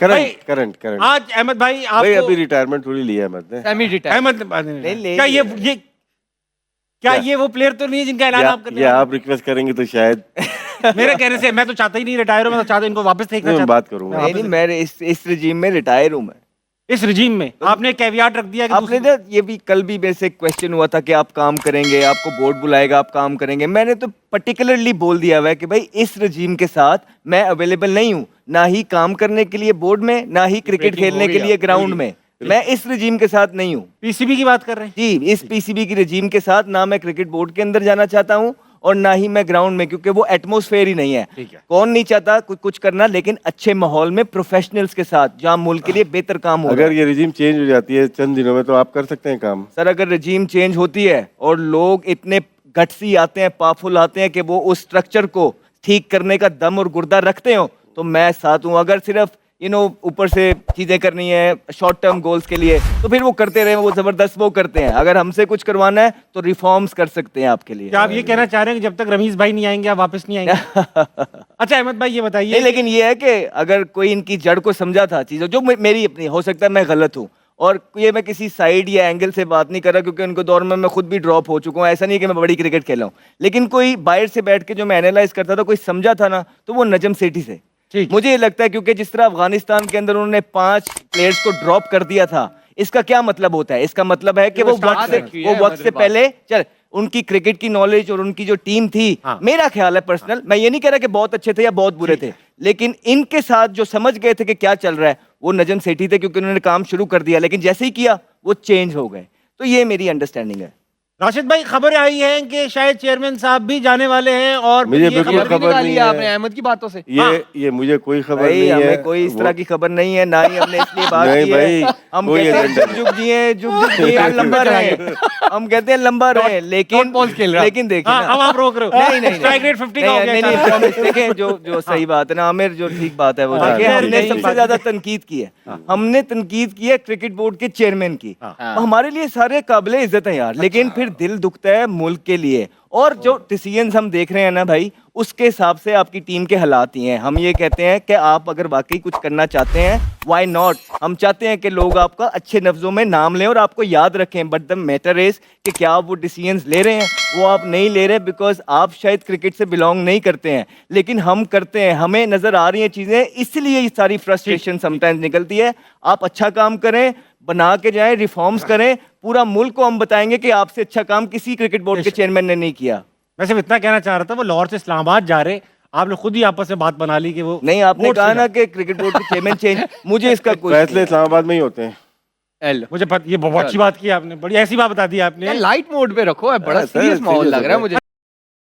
Current आज अहमद भाई भाई आपको अभी रिटायरमेंट थोड़ी लिया अहमद ने। Semi retire. अहमद क्या ये वो प्लेयर तो नहीं है जिनका ऐलान आप करने या वाले आप रिक्वेस्ट करेंगे तो शायद हैं? मेरे कहने से मैं तो चाहता ही नहीं रिटायर हो, मैं तो चाहता इनको वापस देखना मैं चाहता बात करूंगा। नहीं नहीं, मैं इस रिजीम में रिटायर हूँ मैं। इस रिजीम में आपने कैवियाट रख दिया कि आपने ना ये भी कल भी मेरे से क्वेश्चन हुआ था कि आप काम करेंगे, आपको बोर्ड बुलाएगा, आप काम करेंगे। मैंने तो पर्टिकुलरली बोल दिया हुआ है कि भाई इस रजीम के साथ मैं अवेलेबल नहीं हूँ, ना ही काम करने के लिए बोर्ड में, ना ही क्रिकेट खेलने के लिए ग्राउंड में। मैं इस रजीम के साथ नहीं हूँ। पीसीबी की बात कर रहे हैं जी, इस पीसीबी की रजीम के साथ ना मैं क्रिकेट बोर्ड के अंदर जाना चाहता हूँ और ना ही मैं ग्राउंड में, क्योंकि वो एटमॉस्फेयर ही नहीं है। ठीक है। कौन नहीं चाहता कुछ करना, लेकिन अच्छे माहौल में प्रोफेशनल्स के साथ जहाँ मुल्क के लिए बेहतर काम हो रहा अगर है। ये रिजीम चेंज हो जाती है चंद दिनों में तो आप कर सकते हैं काम। सर अगर रजीम चेंज होती है और लोग इतने गट्सी आते हैं, पावरफुल आते हैं कि वो उस स्ट्रक्चर को ठीक करने का दम और गुर्दा रखते हो तो मैं साथ हूँ। अगर सिर्फ ऊपर से चीजें करनी है शॉर्ट टर्म गोल्स के लिए तो फिर वो करते रहे, वो जबरदस्त वो करते हैं। अगर हमसे कुछ करवाना है तो रिफॉर्म्स कर सकते हैं आपके लिए। क्या आप ये कहना चाह रहे हैं कि जब तक रमीज भाई नहीं आएंगे आप वापस नहीं आएंगे? अच्छा अहमद भाई ये नहीं, बताइए लेकिन ये है कि अगर कोई इनकी जड़ को समझा था चीजों जो मेरी अपनी हो सकता है मैं गलत हूँ, और ये मैं किसी साइड या एंगल से बात नहीं कर रहा क्योंकि उनको दौर में मैं खुद भी ड्रॉप हो चुका हूँ। ऐसा नहीं कि मैं बड़ी क्रिकेट खेला हूँ, लेकिन कोई बाहर से बैठ के जो मैं एनालाइज करता था, कोई समझा था ना, तो वो नजम सेठी से। ठीक। मुझे ये लगता है क्योंकि जिस तरह अफगानिस्तान के अंदर उन्होंने 5 प्लेयर्स को ड्रॉप कर दिया था, इसका क्या मतलब होता है? इसका मतलब है कि वो वक्त से पहले चल उनकी क्रिकेट की नॉलेज और उनकी जो टीम थी, हाँ। मेरा ख्याल है पर्सनल, मैं ये नहीं कह रहा कि बहुत अच्छे थे या बहुत बुरे थे, लेकिन इनके साथ जो समझ गए थे कि क्या चल रहा है वो नजम सेठी थे, क्योंकि उन्होंने काम शुरू कर दिया, लेकिन जैसे ही किया वो चेंज हो गए। तो ये मेरी अंडरस्टैंडिंग है। राशिद भाई खबर आई है कि शायद चेयरमैन साहब भी जाने वाले हैं और मुझे ये बिल्कुल खबर खबर नहीं है आपने अहमद की बातों से। ये मुझे कोई खबर भाई नहीं है। हमें कोई इस तरह की खबर नहीं है, ना ही हमने इसलिए बात नहीं की भाई, है। हम कोई कहते हैं एजेंडा जुग जुग जिए, जुग जुग जिए, लंबा रहे। हम कहते हैं लंबा रहे, लेकिन देखिए हाँ, ना, अब आप रोक रहे हो। नहीं नहीं स्ट्राइक रेट 50 का हो गया। नहीं नहीं, promise, देखें जो सही बात है ना आमिर, जो ठीक बात है वो हाँ, देखिए, नहीं, हमने नहीं, सबसे ज्यादा तनकीद की है। हमने तनकीद की है क्रिकेट बोर्ड के चेयरमैन की। हमारे लिए सारे काबिले इज्जत है यार, लेकिन फिर दिल दुखता है मुल्क के लिए। और जो डिसीजंस हम देख रहे हैं ना भाई, उसके हिसाब से आपकी टीम के हालात ही हैं। हम ये कहते हैं कि आप अगर वाकई कुछ करना चाहते हैं, व्हाई नॉट। हम चाहते हैं कि लोग आपका अच्छे लफ्जों में नाम लें और आपको याद रखें, बट द मैटर इज कि क्या आप वो डिसीजंस ले रहे हैं? वो आप नहीं ले रहे बिकॉज आप शायद क्रिकेट से बिलोंग नहीं करते हैं, लेकिन हम करते हैं, हमें नजर आ रही हैं चीजें, इसलिए ये सारी फ्रस्ट्रेशन समटाइम्स निकलती है। आप अच्छा काम करें, बना के जाएं, रिफॉर्म्स करें, पूरा मुल्क को हम बताएंगे कि आपसे अच्छा काम किसी क्रिकेट बोर्ड के चेयरमैन ने नहीं किया। मैं सिर्फ इतना कहना चाह रहा था, वो लाहौर से इस्लामाबाद जा रहे, आप लोग खुद ही आपस में बात बना ली कि वो नहीं, आपने वोट कहा से ना कि क्रिकेट बोर्ड के चेयरमैन चेंज, मुझे इसका कुछ फैसले इस्लामाबाद में ही होते हैं। मुझे ये बहुत अच्छी बात की आपने, बड़ी ऐसी बात बता दी आपने। लाइट मोड पे रखो, बड़ा हाँ, सर, सीरियस माहौल serious लग रहा है होता है। मुझे।